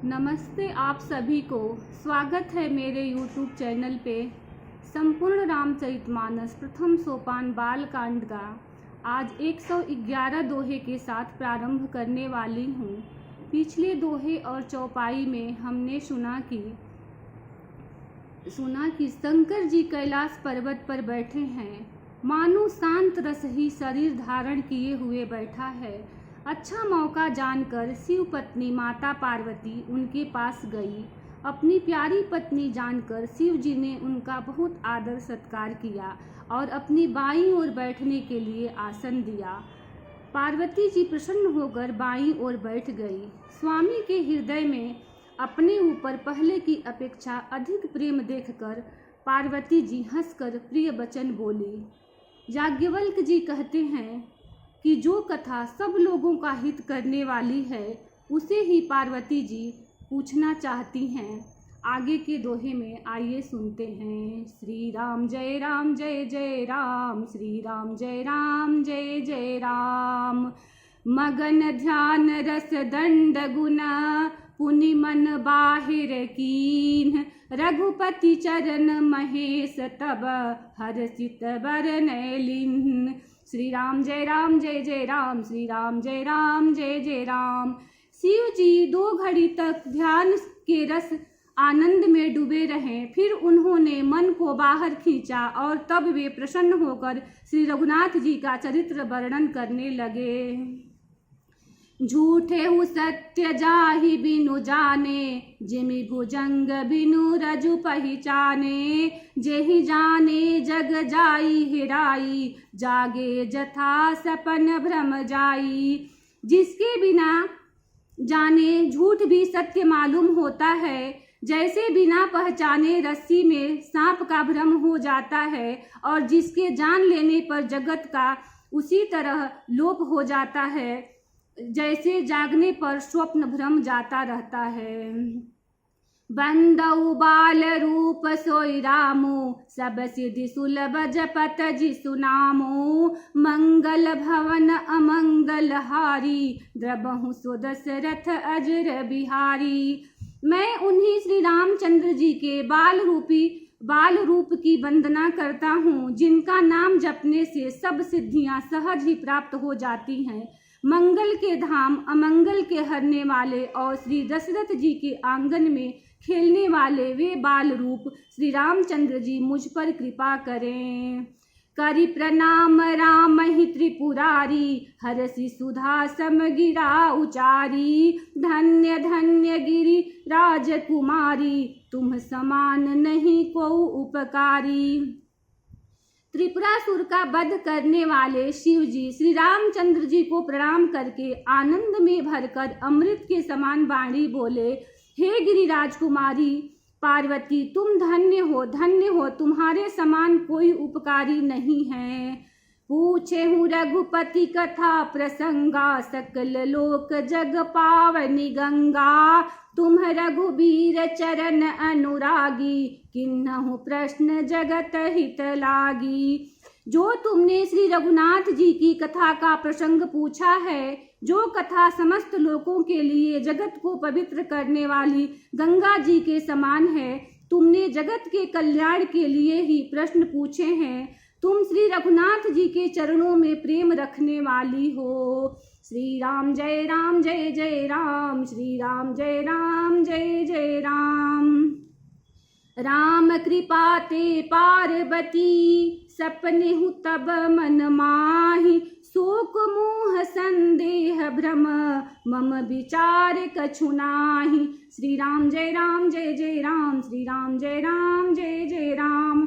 नमस्ते आप सभी को। स्वागत है मेरे YouTube चैनल पे। संपूर्ण रामचरितमानस प्रथम सोपान बालकांड का आज 111 दोहे के साथ प्रारंभ करने वाली हूँ। पिछले दोहे और चौपाई में हमने सुना कि शंकर जी कैलाश पर्वत पर बैठे हैं, मानो शांत रस ही शरीर धारण किए हुए बैठा है। अच्छा मौका जानकर शिव पत्नी माता पार्वती उनके पास गई। अपनी प्यारी पत्नी जानकर शिव जी ने उनका बहुत आदर सत्कार किया और अपनी बाईं ओर बैठने के लिए आसन दिया। पार्वती जी प्रसन्न होकर बाईं ओर बैठ गई। स्वामी के हृदय में अपने ऊपर पहले की अपेक्षा अधिक प्रेम देखकर पार्वती जी हंसकर प्रिय वचन बोली। याज्ञवल्क्य जी कहते हैं कि जो कथा सब लोगों का हित करने वाली है उसे ही पार्वती जी पूछना चाहती हैं। आगे के दोहे में आइए सुनते हैं। श्री राम जय राम जय जय राम, श्री राम जय राम जय जय राम। मगन ध्यान रस दंड गुना, पुनि मन बाहिर कीन। रघुपति चरण महेश तब, हर्षित बरनय लीन। श्री राम जय जय राम, श्री राम जय जय राम। शिव जी 2 घड़ी तक ध्यान के रस आनंद में डूबे रहे। फिर उन्होंने मन को बाहर खींचा और तब वे प्रसन्न होकर श्री रघुनाथ जी का चरित्र वर्णन करने लगे। झूठे हु सत्य जाहि बिनु जाने, जिमि भुजंग बिनु रजु पहिचाने। जेहि जाने जग जाई हेराई, जागे जथा सपन भ्रम जाई। जिसके बिना जाने झूठ भी सत्य मालूम होता है, जैसे बिना पहचाने रस्सी में सांप का भ्रम हो जाता है और जिसके जान लेने पर जगत का उसी तरह लोप हो जाता है, जैसे जागने पर स्वप्न भ्रम जाता रहता है। बंदउ बाल रूप सोई रामु, सब सिद्धि सुलभ जपत जिसु नामु। मंगल भवन अमंगल हारी, द्रबहु सो दशरथ अजर बिहारी। मैं उन्हीं श्री रामचंद्र जी के बाल रूप की वंदना करता हूँ, जिनका नाम जपने से सब सिद्धियां सहज ही प्राप्त हो जाती हैं। मंगल के धाम, अमंगल के हरने वाले और श्री दशरथ जी के आंगन में खेलने वाले वे बाल रूप श्री रामचंद्र जी मुझ पर कृपा करें। करि प्रणाम राम ही त्रिपुरारी, हरसि सुधा सम गिरा उचारी। धन्य धन्य गिरि राजकुमारी, तुम समान नहीं को उपकारी। त्रिपुरासुर का वध करने वाले शिव जी श्री रामचंद्र जी को प्रणाम करके आनंद में भरकर अमृत के समान वाणी बोले। हे गिरिराज कुमारी पार्वती, तुम धन्य हो, तुम्हारे समान कोई उपकारी नहीं है। पूछे हूँ रघुपति कथा प्रसंगा, सकल लोक जग पावनी गंगा। तुम रघुबीर चरण अनुरागी, किन्हु प्रश्न जगत हित लागी। जो तुमने श्री रघुनाथ जी की कथा का प्रसंग पूछा है, जो कथा समस्त लोकों के लिए जगत को पवित्र करने वाली गंगा जी के समान है, तुमने जगत के कल्याण के लिए ही प्रश्न पूछे हैं। तुम श्री रघुनाथ जी के चरणों में प्रेम रखने वाली हो। श्री राम जय जय राम, श्री राम जय जय राम। राम कृपा ते पार्वती, सपने हूँ तब मन माही। शोक मोह संदेह भ्रम, मम विचार कछु नाही। श्री राम जय जय राम, श्री राम जय जय राम।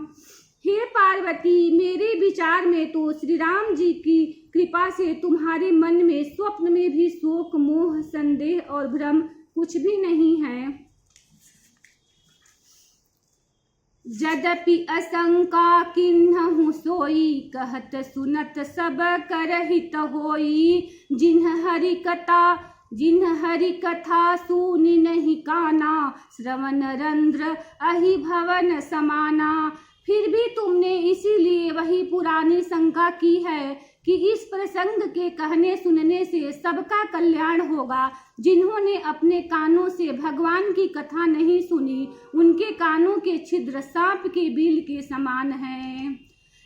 हे पार्वती, मेरे विचार में तो श्री राम जी की कृपा से तुम्हारे मन में स्वप्न में भी शोक मोह संदेह और भ्रम कुछ भी नहीं है। यद्यपि आशंका किन्हु सोई, कहत सुनत सब करहित होई। जिन्ह हरि कथा सुनि नहीं काना, श्रवण रंध्र अहि भवन समाना। फिर भी तुमने इसीलिए वही पुरानी शंका की है कि इस प्रसंग के कहने सुनने से सबका कल्याण होगा। जिन्होंने अपने कानों से भगवान की कथा नहीं सुनी, उनके कानों के छिद्र सांप के बिल के समान हैं।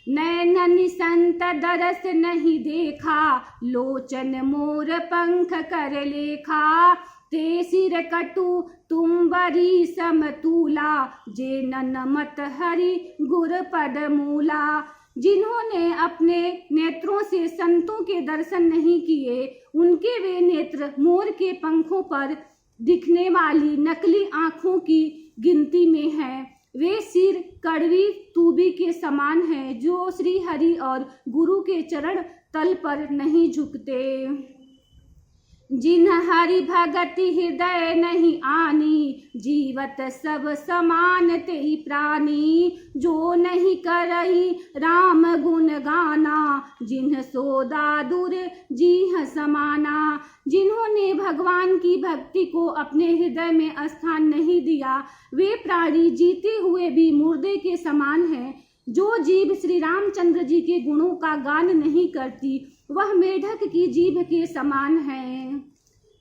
नैन निसंत दरस नहीं देखा, लोचन मोर पंख कर लेखा। ते सिर कटु तुम बरी समतूला, जे नमत हरि गुर पद मूला। जिन्होंने अपने नेत्रों से संतों के दर्शन नहीं किए, उनके वे नेत्र मोर के पंखों पर दिखने वाली नकली आँखों की गिनती में हैं। वे सिर कड़वी तूबी के समान हैं, जो श्री हरि और गुरु के चरण तल पर नहीं झुकते। जिन हरि भगति हृदय नहीं आनी, जीवत सब समान तेहि प्राणी। जो नहीं करही राम गुण गाना, जिन्ह सोदा दूर जीह समाना। जिन्होंने भगवान की भक्ति को अपने हृदय में स्थान नहीं दिया, वे प्राणी जीते हुए भी मुर्दे के समान हैं। जो जीभ श्री रामचंद्र जी के गुणों का गान नहीं करती, वह मेढक की जीभ के समान है।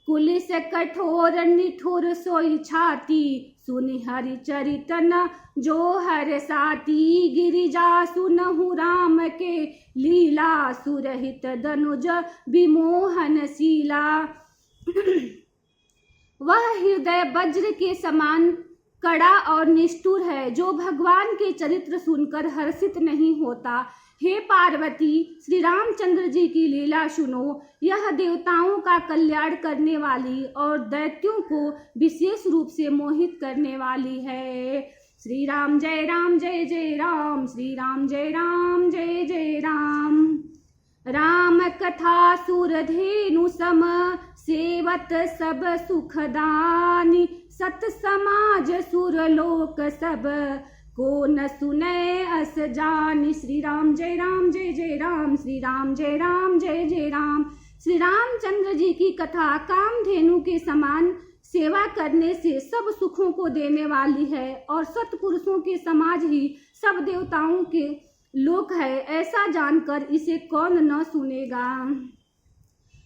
कुलिस कठोर निठुर सोई छाती, सुनि हरि चरित न जो हर साती। गिरिजा सुनहु राम के लीला, सुरहित दनुज विमोहन शीला। वह हृदय वज्र के समान कड़ा और निष्ठुर है, जो भगवान के चरित्र सुनकर हर्षित नहीं होता। हे पार्वती, श्री रामचंद्र जी की लीला सुनो। यह देवताओं का कल्याण करने वाली और दैत्यों को विशेष रूप से मोहित करने वाली है। श्री राम जय राम जय जय राम, श्री राम जय राम जय जय राम। राम कथा सुरधेनु सम, सेवत सब सुखदानी। सत समाज सुरलोक सब, को न सुने अस जानी। श्री राम जय राम जय जय राम, श्री राम जय राम जय जय राम। श्री रामचंद्र जी की कथा कामधेनु के समान सेवा करने से सब सुखों को देने वाली है, और सत्पुरुषों के समाज ही सब देवताओं के लोक है। ऐसा जानकर इसे कौन न सुनेगा।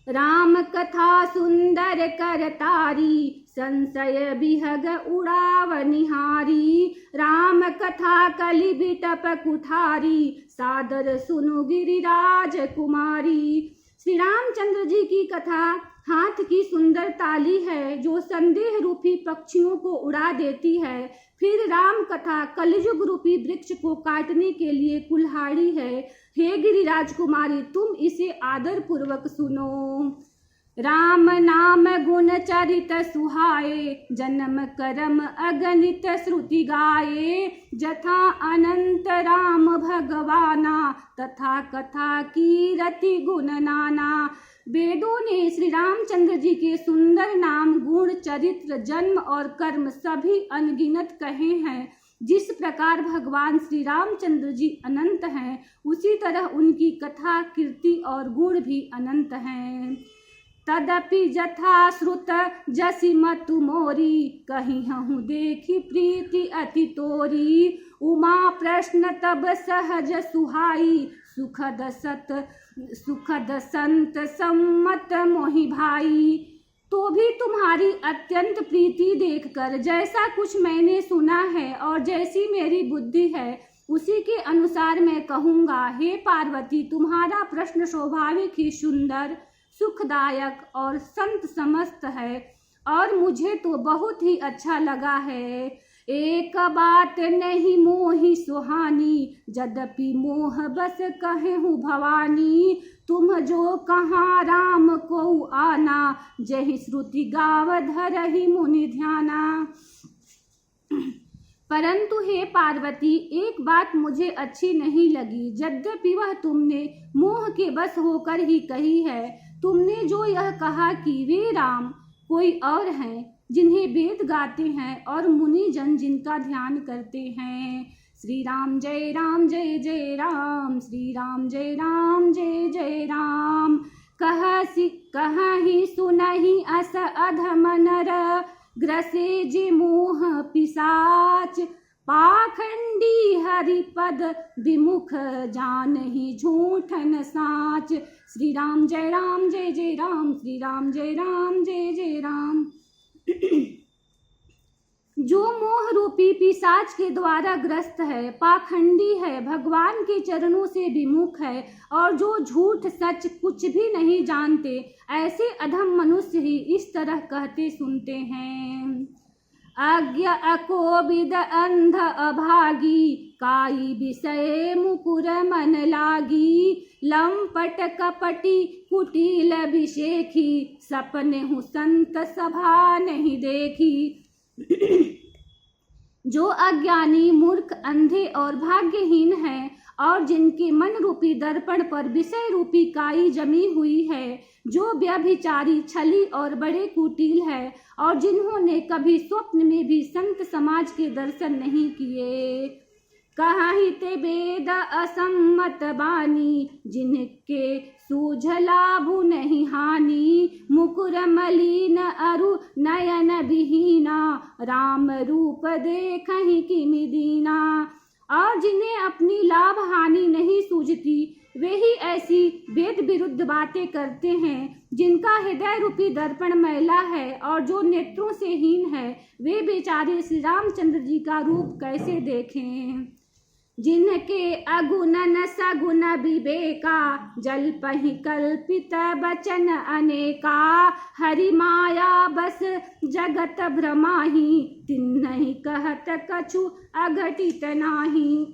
राम कथा सुंदर करतारी, संशय बिहग उड़ाव निहारी। राम कथा कलि बिटप कुठारी, सादर सुनु गिरिराज कुमारी। श्री रामचंद्र जी की कथा हाथ की सुंदर ताली है, जो संदेह रूपी पक्षियों को उड़ा देती है। फिर राम कथा कलियुग रूपी वृक्ष को काटने के लिए कुल्हाड़ी है। हे गिरिराज कुमारी, तुम इसे आदर पूर्वक सुनो। राम नाम गुण चरित सुहाए, जन्म करम अगणित श्रुति गाए। जथा अनंत राम भगवाना, तथा कथा कीरति गुण नाना। वेदों ने श्री रामचंद्र जी के सुंदर नाम, गुण, चरित्र, जन्म और कर्म सभी अनगिनत कहे हैं। जिस प्रकार भगवान श्री रामचंद्र जी अनंत हैं, उसी तरह उनकी कथा, कीर्ति और गुण भी अनंत हैं। तदपि जथा श्रुत जसि मतु मोरी, कहीं हूँ देखी प्रीति अति तोरी। उमा प्रश्न तब सहज सुहाई, सुखद संत सम्मत मोहि भाई। तो भी तुम्हारी अत्यंत प्रीति देखकर जैसा कुछ मैंने सुना है और जैसी मेरी बुद्धि है, उसी के अनुसार मैं कहूँगा। हे पार्वती, तुम्हारा प्रश्न स्वाभाविक ही सुंदर, सुखदायक और संत समस्त है, और मुझे तो बहुत ही अच्छा लगा है। एक बात नहीं मोहि सुहानी, यद्यपि मोह बस कहूँ भवानी। तुम जो कहाँ राम को आना, जहि श्रुति गाव धरहि मुनि ध्याना। परंतु हे पार्वती, एक बात मुझे अच्छी नहीं लगी, यद्यपि वह तुमने मोह के बस होकर ही कही है। तुमने जो यह कहा कि वे राम कोई और हैं, जिन्हें वेद गाते हैं और मुनि जन जिनका ध्यान करते हैं। श्री राम जय राम जय जय राम, श्री राम जय राम जय जय राम। कहीं सुनहि अस अधम नर, ग्रसे जे मोह पिशाच। पाखंडी हरिपद विमुख जानहि झूठन साच। श्री राम जय राम जय जय राम, श्री राम जय राम जय जय राम। जो मोह रूपी पिशाच के द्वारा ग्रस्त है, पाखंडी है, भगवान के चरणों से विमुख है और जो झूठ सच कुछ भी नहीं जानते, ऐसे अधम मनुष्य ही इस तरह कहते सुनते हैं। अज्ञ अकोविद अंध अभागी, काई विषय मुकुर मन लागी। लंपट कपटी कुटिल विशेखी, सपने हूँ संत सभा नहीं देखी। जो अज्ञानी मूर्ख अंधे और भाग्यहीन हैं और जिनके मन रूपी दर्पण पर विषय रूपी काई जमी हुई है, जो व्यभिचारी छली और बड़े कुटिल है और जिन्होंने कभी स्वप्न में भी संत समाज के दर्शन नहीं किए। कहीं ते वेद असम्मत बानी, जिनके सूझ लाभु नहीं हानि। मुकुर मलिन अरु नयन विहीना, राम रूप देखहि किमि दीना। और जिन्हें अपनी लाभ हानि नहीं सूझती, वे ही ऐसी वेद विरुद्ध बातें करते हैं। जिनका हृदय रूपी दर्पण मैला है और जो नेत्रों से हीन है, वे बेचारे श्री रामचंद्र जी का रूप कैसे देखें। जिनके अगुणन सगुण विवेका, जल्पहि कल्पित बचन अनेका। हरि माया बस जगत भ्रमाहि, तिन्हि कहत कछु अघटित नाही।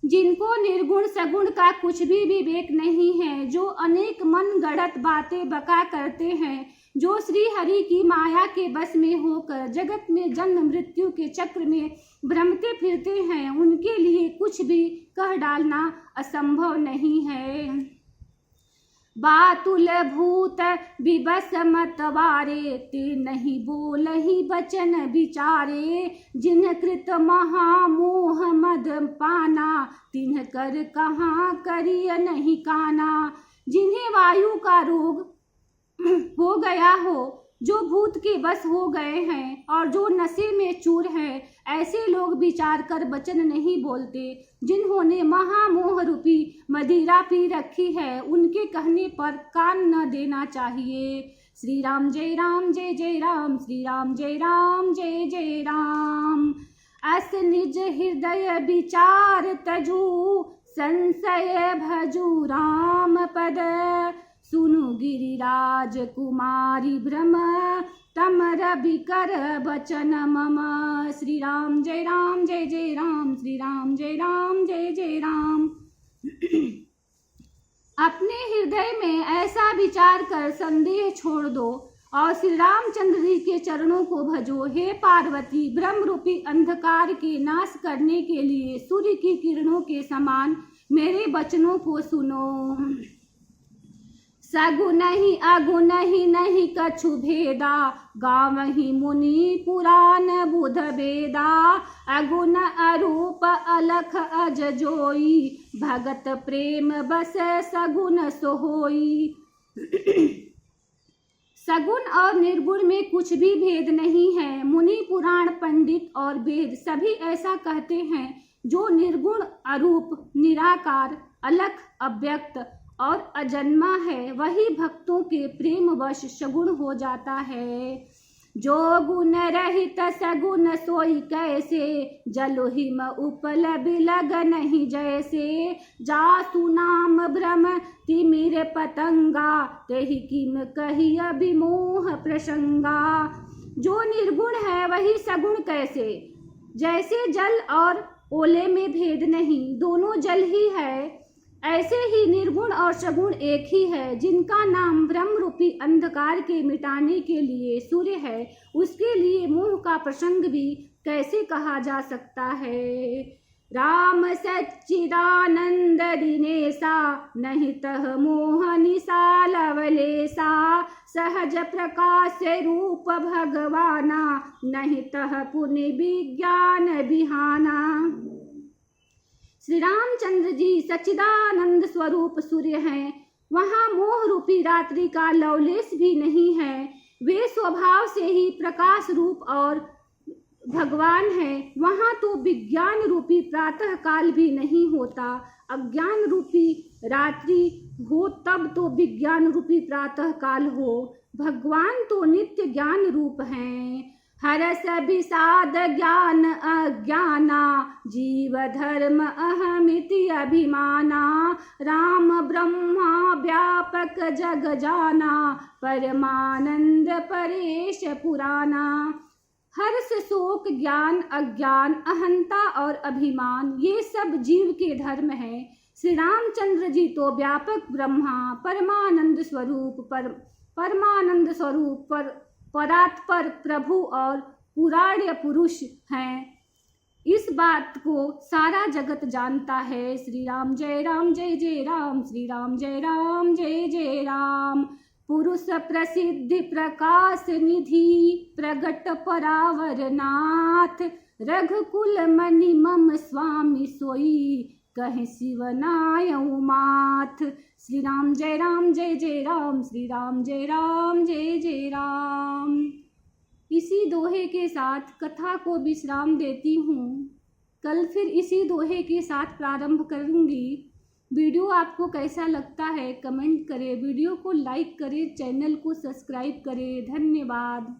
जिनको निर्गुण सगुण का कुछ भी विवेक नहीं है, जो अनेक मन गढ़त बातें बका करते हैं, जो श्री हरि की माया के बस में होकर जगत में जन्म मृत्यु के चक्र में भ्रमते फिरते हैं, उनके लिए कुछ भी कह डालना असंभव नहीं है। बातुल भूत विबस मतवारे, ते नहीं बोलहि बचन विचारे। जिन कृत महामोह मद पाना, तिन्ह कर कहाँ करिय नहीं काना। जिन्हें वायु का रोग हो गया हो, जो भूत के बस हो गए हैं और जो नशे में चूर हैं, ऐसे लोग विचार कर वचन नहीं बोलते। जिन्होंने महामोह रूपी मदिरा पी रखी है, उनके कहने पर कान न देना चाहिए। श्री राम जय राम जय जय राम, श्री राम जय राम जय जय राम। अस निज हृदय विचार तजू, संशय भजू राम पद। सुनु गिरिराज कुमारी भ्रम, तम रवि कर बचन मम। श्री राम जय राम जय जय राम, श्री राम जय राम जय जय राम। अपने हृदय में ऐसा विचार कर संदेह छोड़ दो और श्री रामचंद्र जी के चरणों को भजो। हे पार्वती, ब्रह्म रूपी अंधकार के नाश करने के लिए सूर्य की किरणों के समान मेरे वचनों को सुनो। सगुन ही अगुन ही नहीं कछु भेदा, गावहि मुनि पुराण बुध वेदा। अगुण अरूप अलख अज जोई, भगत प्रेम बस सगुन सोहोई। सगुण और निर्गुण में कुछ भी भेद नहीं है। मुनि पुराण पंडित और वेद सभी ऐसा कहते हैं। जो निर्गुण अरूप निराकार अलख अव्यक्त और अजन्मा है, वही भक्तों के प्रेम वश सगुण हो जाता है। जो गुण रहित सगुण सोई कैसे, जलो हिम उपल बिलग नहीं जैसे। जासु नाम भ्रम तिमिर पतंगा, तेहि किम कही अभिमोह प्रसंगा। जो निर्गुण है वही सगुण कैसे, जैसे जल और ओले में भेद नहीं, दोनों जल ही है, ऐसे ही निर्गुण और सगुण एक ही है। जिनका नाम ब्रह्म रूपी अंधकार के मिटाने के लिए सूर्य है, उसके लिए मोह का प्रसंग भी कैसे कहा जा सकता है। राम सच्चिदानंद दिनेशा, नहीं तह मोह निशा लवलेशा। सहज प्रकाश रूप भगवाना, नहीं तह पुण्य विज्ञान बिहाना। श्री रामचंद्र जी सच्चिदानंद स्वरूप सूर्य हैं। वहाँ मोह रूपी रात्रि का लवलेश भी नहीं है। वे स्वभाव से ही प्रकाश रूप और भगवान है, वहाँ तो विज्ञान रूपी प्रातः काल भी नहीं होता। अज्ञान रूपी रात्रि हो तब तो विज्ञान रूपी प्रातः काल हो। भगवान तो नित्य ज्ञान रूप हैं। हरस विषाद ज्ञान अज्ञाना, जीव धर्म अहमिति अभिमाना। राम ब्रह्मा व्यापक जग जाना, परमानंद परेश पुराना। हर्ष शोक ज्ञान अज्ञान अहंता और अभिमान, ये सब जीव के धर्म हैं। श्री रामचंद्र जी तो व्यापक ब्रह्मा, परमानंद स्वरूप परमानंद स्वरूप परात्पर प्रभु और पुराण्य पुरुष हैं। इस बात को सारा जगत जानता है। श्री राम जय जय राम, श्री राम जय जय राम। पुरुष प्रसिद्धि प्रकाश निधि, प्रगट परावर नाथ। रघुकुल मणि मम स्वामी सोई, कहे शिवनायऊ माथ। श्री राम जय जय राम, श्री राम जय जय राम। इसी दोहे के साथ कथा को विश्राम देती हूँ। कल फिर इसी दोहे के साथ प्रारंभ करूँगी। वीडियो आपको कैसा लगता है कमेंट करें, वीडियो को लाइक करें, चैनल को सब्सक्राइब करें। धन्यवाद।